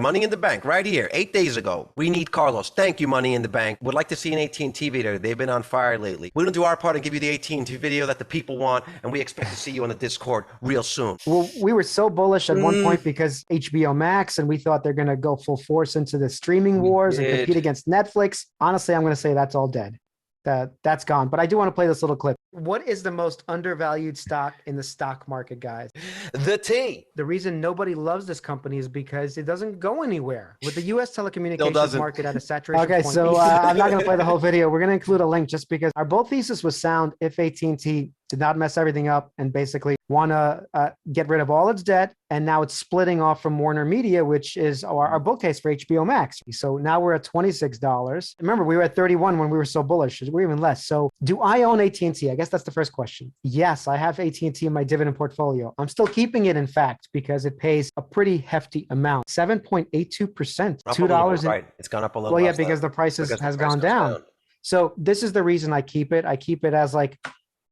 Money in the Bank right here, 8 days ago. We need Carlos. Thank you, Money in the Bank. Would like to see an AT&T video. They've been on fire lately. We're going to do our part and give you the AT&T video that the people want, and we expect to see you on the Discord real soon. Well, we were so bullish at one point because HBO Max, and we thought they're going to go full force into the streaming wars and compete against Netflix. Honestly, I'm going to say that's all dead. That's gone. But I do want to play this little clip. What is the most undervalued stock in the stock market, guys? The T. The reason nobody loves this company is because it doesn't go anywhere. With the U.S. telecommunications market at a saturation point. Okay, so I'm not going to play the whole video. We're going to include a link just because our bull thesis was sound if AT&T did not mess everything up and basically want to get rid of all its debt. And now it's splitting off from Warner Media, which is our bull case for HBO Max. So now we're at $26. Remember, we were at 31 when we were so bullish. We're even less. So do I own AT&T? I guess that's the first question. Yes, I have AT&T in my dividend portfolio. I'm still keeping it, in fact, because it pays a pretty hefty amount, 7.82%, $2. Right, it's gone up a little. Well, yeah, because the price has gone down. So this is the reason I keep it. I keep it as like,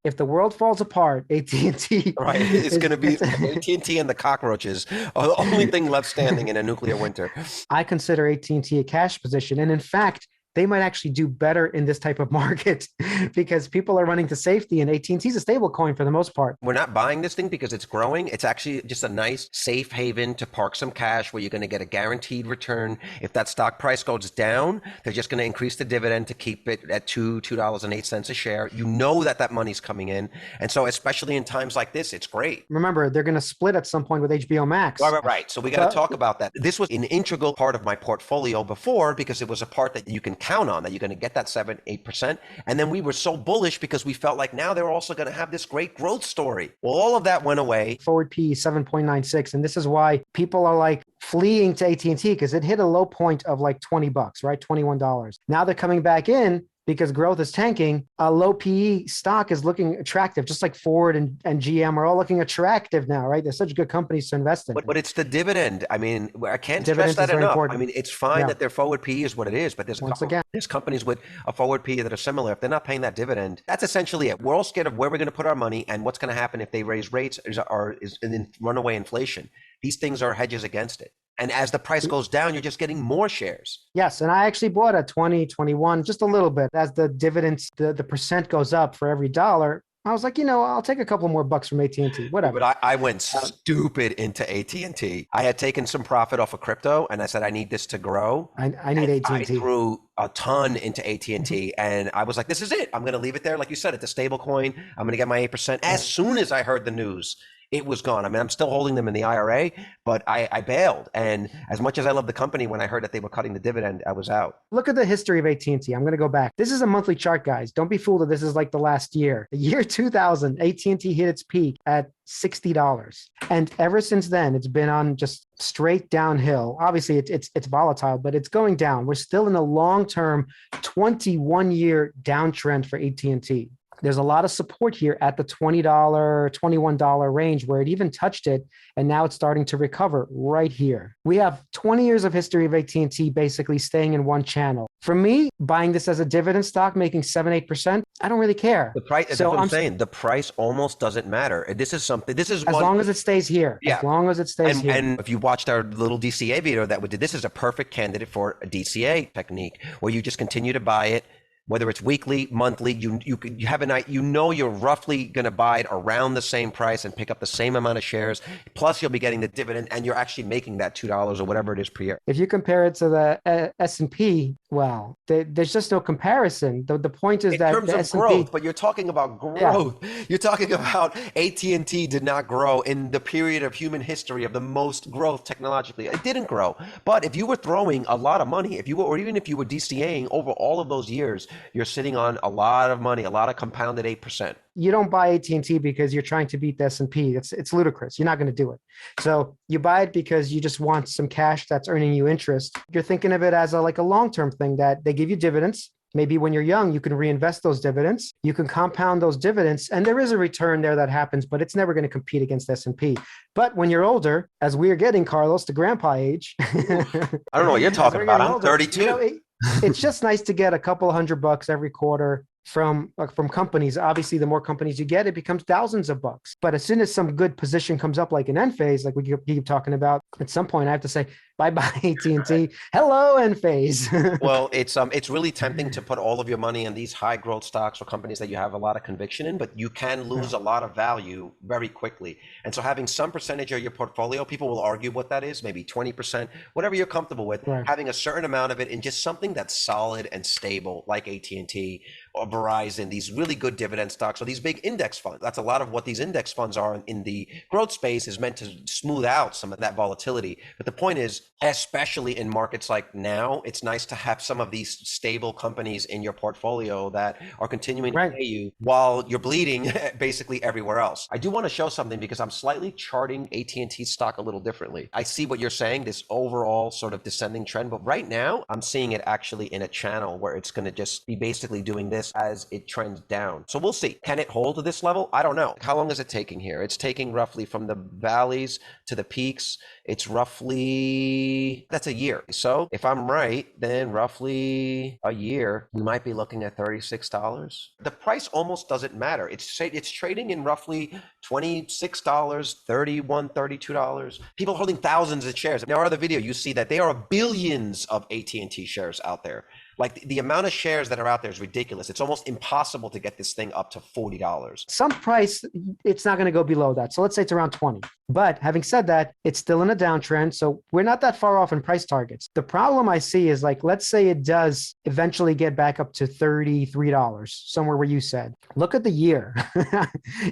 if the world falls apart, AT&T. Right, it's going to be AT&T and the cockroaches are the only thing left standing in a nuclear winter. I consider AT&T a cash position. And in fact, they might actually do better in this type of market because people are running to safety, and AT&T is a stable coin for the most part. We're not buying this thing because it's growing. It's actually just a nice safe haven to park some cash where you're going to get a guaranteed return. If that stock price goes down, they're just going to increase the dividend to keep it at $2.08 a share. You know that money's coming in. And so especially in times like this, it's great. Remember, they're going to split at some point with HBO Max. Right. So we got to talk about that. This was an integral part of my portfolio before because it was a part that you can count on, that you're going to get that 7-8%. And then we were so bullish because we felt like now they're also going to have this great growth story. Well, all of that went away. Forward PE 7.96. And this is why people are like fleeing to AT&T because it hit a low point of like $20, right? $21. Now they're coming back in because growth is tanking. A low PE stock is looking attractive, just like Ford and GM are all looking attractive now, right? They're such good companies to invest in. But it's the dividend. I mean, I can't stress that enough. Important. I mean, it's fine that their forward PE is what it is, but there's companies with a forward PE that are similar. If they're not paying that dividend, that's essentially it. We're all scared of where we're going to put our money and what's going to happen if they raise rates or is runaway inflation. These things are hedges against it. And as the price goes down, you're just getting more shares. Yes. And I actually bought at 20, 21, just a little bit. As the dividends, the percent goes up for every dollar, I was like, I'll take a couple more bucks from AT&T, whatever. But I went stupid into AT&T. I had taken some profit off of crypto, and I said, I need this to grow. I need AT&T. I threw a ton into AT&T, and I was like, this is it. I'm going to leave it there. Like you said, it's a stable coin. I'm going to get my 8%. As soon as I heard the news, it was gone. I mean, I'm still holding them in the IRA, but I bailed. And as much as I love the company, when I heard that they were cutting the dividend, I was out. Look at the history of AT&T. I'm going to go back. This is a monthly chart, guys. Don't be fooled that this is like the last year. The year 2000, AT&T hit its peak at $60. And ever since then, it's been on just straight downhill. Obviously, it's volatile, but it's going down. We're still in a long-term 21-year downtrend for AT&T. There's a lot of support here at the $20, $21 range where it even touched it, and now it's starting to recover right here. We have 20 years of history of AT&T basically staying in one channel. For me, buying this as a dividend stock, making 7-8%, I don't really care. The price, that's what I'm saying. The price almost doesn't matter. This is as long as it stays here. Yeah. As long as it stays here. And if you watched our little DCA video that we did, this is a perfect candidate for a DCA technique where you just continue to buy it. Whether it's weekly, monthly, you have you're roughly going to buy it around the same price and pick up the same amount of shares. Plus, you'll be getting the dividend, and you're actually making that $2 or whatever it is per year. If you compare it to the S&P, well, there's just no comparison. The point is that in terms of growth, but you're talking about growth. Yeah. You're talking about AT&T did not grow in the period of human history of the most growth technologically. It didn't grow. But if you were throwing a lot of money, or even if you were DCAing over all of those years, you're sitting on a lot of money, a lot of compounded 8%. You don't buy AT&T because you're trying to beat the S&P. It's ludicrous. You're not going to do it. So you buy it because you just want some cash that's earning you interest. You're thinking of it as a long-term thing that they give you dividends. Maybe when you're young, you can reinvest those dividends. You can compound those dividends, and there is a return there that happens, but it's never going to compete against S&P. But when you're older, as we are getting, Carlos, to grandpa age. I don't know what you're talking about. I'm 32. It's just nice to get a couple of $100 every quarter from companies. Obviously, the more companies you get, it becomes thousands of bucks. But as soon as some good position comes up, like an Enphase, like we keep talking about, at some point I have to say, Bye-bye, AT&T. Hello, Enphase. Well, it's really tempting to put all of your money in these high growth stocks or companies that you have a lot of conviction in, but you can lose a lot of value very quickly. And so having some percentage of your portfolio, people will argue what that is, maybe 20%, whatever you're comfortable with, having a certain amount of it in just something that's solid and stable, like AT&T or Verizon, these really good dividend stocks or these big index funds. That's a lot of what these index funds are in the growth space, is meant to smooth out some of that volatility. But the point is, especially in markets like now, it's nice to have some of these stable companies in your portfolio that are continuing to pay you while you're bleeding basically everywhere else. I do want to show something because I'm slightly charting AT&T stock a little differently. I see what you're saying, this overall sort of descending trend, but right now I'm seeing it actually in a channel where it's going to just be basically doing this as it trends down. So we'll see. Can it hold to this level? I don't know. How long is it taking here? It's taking roughly from the valleys to the peaks. It's roughly, that's a year. So if I'm right, then roughly a year, we might be looking at $36. The price almost doesn't matter. It's trading in roughly $26, $31, $32. People holding thousands of shares. Now, in the video, you see that there are billions of AT&T shares out there. Like the amount of shares that are out there is ridiculous. It's almost impossible to get this thing up to $40. Some price, it's not going to go below that. So let's say it's around 20. But having said that, it's still in a downtrend. So we're not that far off in price targets. The problem I see is, like, let's say it does eventually get back up to $33, somewhere where you said. Look at the year.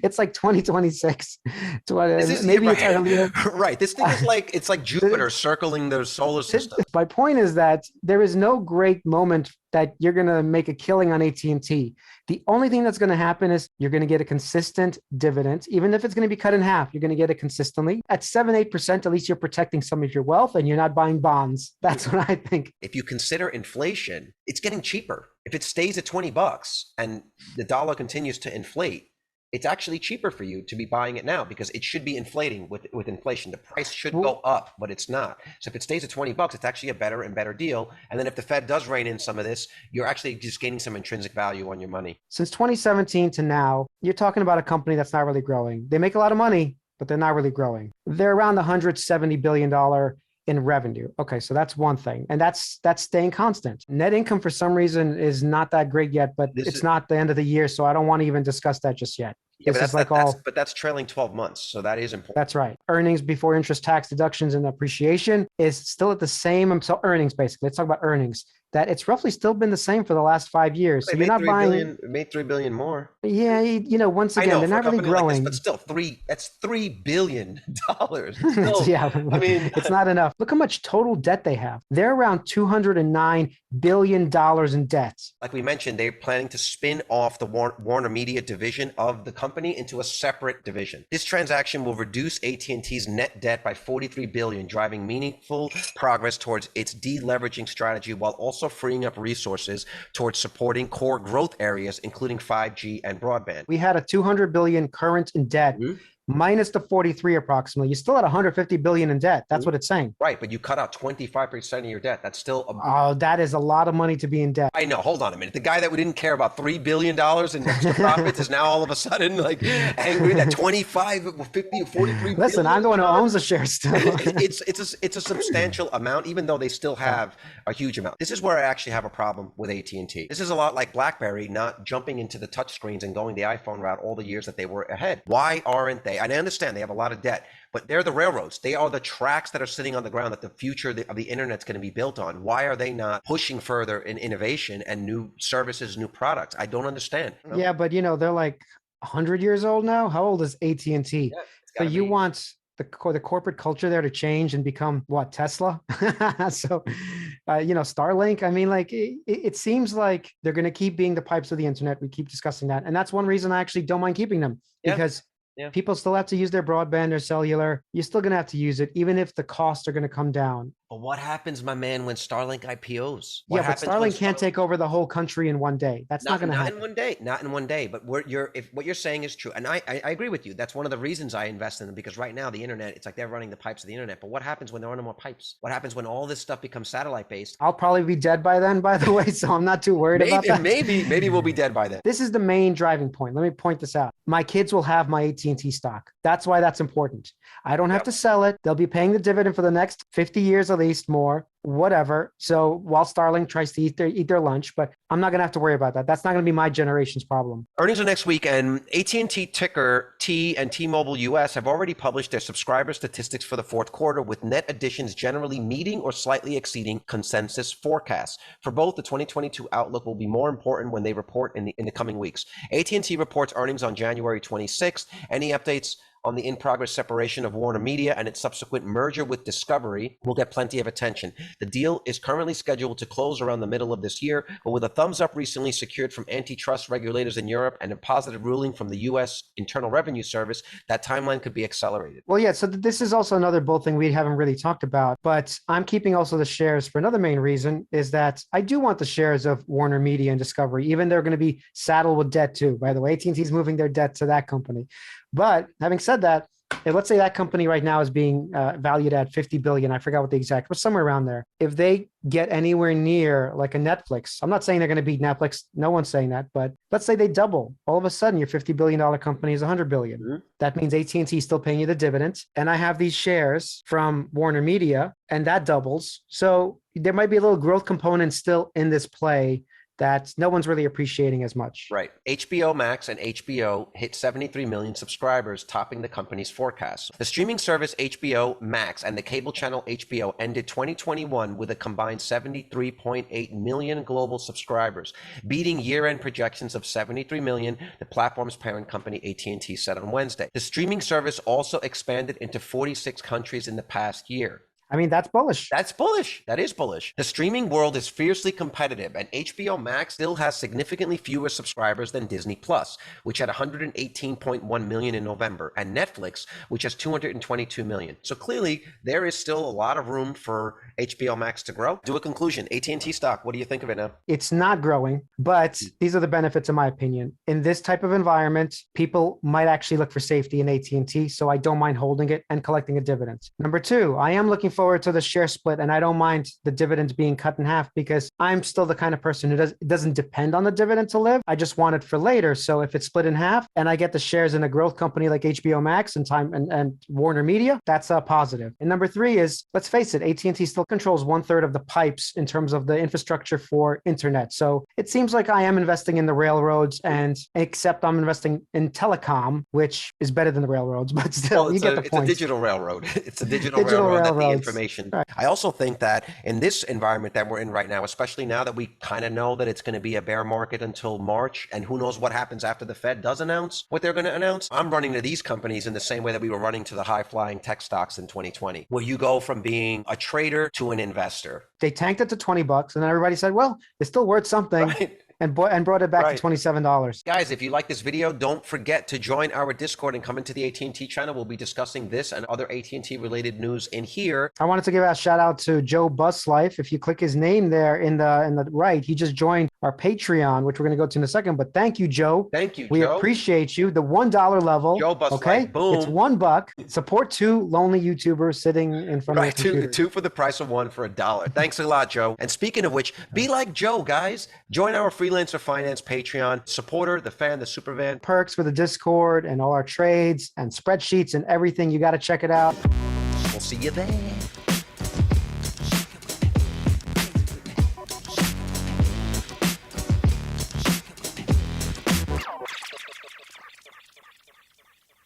It's like 2026. Maybe it's earlier. Right. This thing is like, it's like Jupiter circling the solar system. My point is that there is no great moment that you're going to make a killing on AT&T. The only thing that's going to happen is you're going to get a consistent dividend. Even if it's going to be cut in half, you're going to get it consistently. At 7-8%, at least you're protecting some of your wealth and you're not buying bonds. That's what I think. If you consider inflation, it's getting cheaper. If it stays at $20 and the dollar continues to inflate, it's actually cheaper for you to be buying it now because it should be inflating with inflation. The price should go up, but it's not. So if it stays at $20, it's actually a better and better deal. And then if the Fed does rein in some of this, you're actually just gaining some intrinsic value on your money. Since 2017 to now, you're talking about a company that's not really growing. They make a lot of money, but they're not really growing. They're around $170 billion in revenue. Okay, so that's one thing. And that's staying constant. Net income for some reason is not that great yet, but it's not the end of the year, so I don't want to even discuss that just yet. Yeah, but that's trailing 12 months, so that is important. That's right. Earnings before interest, tax deductions, and appreciation is still at the same. So earnings, basically. Let's talk about earnings. That it's roughly still been the same for the last 5 years. So you're not buying. It made $3 billion more. Yeah, once again, they're not really growing. But still, that's $3 billion. Yeah, I mean, it's not enough. Look how much total debt they have. They're around $209 billion in debt. Like we mentioned, they're planning to spin off the Warner Media division of the company into a separate division. This transaction will reduce AT&T's net debt by $43 billion, driving meaningful progress towards its deleveraging strategy while also freeing up resources towards supporting core growth areas, including 5G and broadband. We had a $200 billion current in debt. Minus the 43 approximately, you still had 150 billion in debt. That's what it's saying. Right, but you cut out 25% of your debt. That's still that is a lot of money to be in debt. I know. Hold on a minute. The guy that we didn't care about $3 billion in extra profits is now all of a sudden like angry that 25, 50, 43. Listen, I'm the one who owns the shares still. it's a substantial amount, even though they still have a huge amount. This is where I actually have a problem with AT&T. This is a lot like BlackBerry not jumping into the touchscreens and going the iPhone route all the years that they were ahead. Why aren't they? And I understand they have a lot of debt, but they're the railroads. They are the tracks that are sitting on the ground that the future of the internet's going to be built on. Why are they not pushing further in innovation and new services, new products? I don't understand. Yeah, but they're like 100 years old now. How old is AT&T? So you want the corporate culture there to change and become what, Tesla? So, Starlink, I mean, like it seems like they're going to keep being the pipes of the internet. We keep discussing that. And that's one reason I actually don't mind keeping them because people still have to use their broadband or cellular. You're still going to have to use it, even if the costs are going to come down. But what happens, my man, when Starlink IPOs? But Starlink can't take over the whole country in one day. That's not going to happen. Not in one day. But if what you're saying is true, and I agree with you. That's one of the reasons I invest in them, because right now the internet, it's like they're running the pipes of the internet. But what happens when there are no more pipes? What happens when all this stuff becomes satellite based? I'll probably be dead by then, by the way, so I'm not too worried about that. Maybe we'll be dead by then. This is the main driving point. Let me point this out. My kids will have my AT&T stock. That's why that's important. I don't have to sell it. They'll be paying the dividend for the next 50 years of released more, whatever. So while Starlink tries to eat their lunch, but I'm not going to have to worry about that. That's not going to be my generation's problem. Earnings are next week, and AT&T ticker T and T-Mobile US have already published their subscriber statistics for the fourth quarter, with net additions generally meeting or slightly exceeding consensus forecasts. For both, the 2022 outlook will be more important when they report in the coming weeks. AT&T reports earnings on January 26th. Any updates on the in-progress separation of Warner Media and its subsequent merger with Discovery will get plenty of attention. The deal is currently scheduled to close around the middle of this year, but with a thumbs up recently secured from antitrust regulators in Europe and a positive ruling from the U.S. Internal Revenue Service, that timeline could be accelerated. Well, yeah, so this is also another bull thing we haven't really talked about, but I'm keeping also the shares for another main reason, is that I do want the shares of Warner Media and Discovery, even they're going to be saddled with debt too. By the way, AT&T is moving their debt to that company. But having said that, let's say that company right now is being valued at 50 billion. I forgot what the exact, but somewhere around there. If they get anywhere near like a Netflix, I'm not saying they're going to beat Netflix. No one's saying that, but let's say they double. All of a sudden, your $50 billion company is 100 billion. Mm-hmm. That means AT&T is still paying you the dividend. And I have these shares from Warner Media, and that doubles. So there might be a little growth component still in this play that no one's really appreciating as much. Right. HBO Max and HBO hit 73 million subscribers, topping the company's forecast. The streaming service HBO Max and the cable channel HBO ended 2021 with a combined 73.8 million global subscribers, beating year-end projections of 73 million, the platform's parent company AT&T said on Wednesday. The streaming service also expanded into 46 countries in the past year. I mean, that's bullish. That's bullish. That is bullish. The streaming world is fiercely competitive, and HBO Max still has significantly fewer subscribers than Disney Plus, which had 118.1 million in November, and Netflix, which has 222 million. So clearly, there is still a lot of room for HBO Max to grow. Do a conclusion. AT&T stock, what do you think of it now? It's not growing, but these are the benefits, in my opinion. In this type of environment, people might actually look for safety in AT&T, so I don't mind holding it and collecting a dividend. Number two, I am looking forward to the share split, and I don't mind the dividends being cut in half because I'm still the kind of person who doesn't depend on the dividend to live. I just want it for later. So if it's split in half and I get the shares in a growth company like HBO Max and Warner Media, that's a positive. And number three is, let's face it, AT&T still controls 1/3 of the pipes in terms of the infrastructure for internet. So it seems like I am investing in the railroads, and except I'm investing in telecom, which is better than the railroads, but still, you get the point. It's a digital railroad. It's a digital railroad that the information. Right. I also think that in this environment that we're in right now, especially now that we kind of know that it's going to be a bear market until March, and who knows what happens after the Fed does announce what they're going to announce, I'm running to these companies in the same way that we were running to the high-flying tech stocks in 2020, where you go from being a trader to an investor. They tanked it to $20, and then everybody said, well, it's still worth something. Right. And brought it back to $27. Guys, if you like this video, don't forget to join our Discord and come into the AT&T channel. We'll be discussing this and other AT&T related news in here. I wanted to give a shout out to Joe Buslife. If you click his name there in the right, he just joined our Patreon, which we're going to go to in a second. But thank you, Joe. Thank you, We appreciate you. The $1 level. Joe Buslife, okay? Boom. It's $1. Support two lonely YouTubers sitting in front of the computer. Two for the price of one for $1. Thanks a lot, Joe. And speaking of which, be like Joe, guys. Join our Freelancer Finance Patreon. Supporter, the fan, the super fan. Perks for the Discord and all our trades and spreadsheets and everything. You got to check it out. We'll see you there.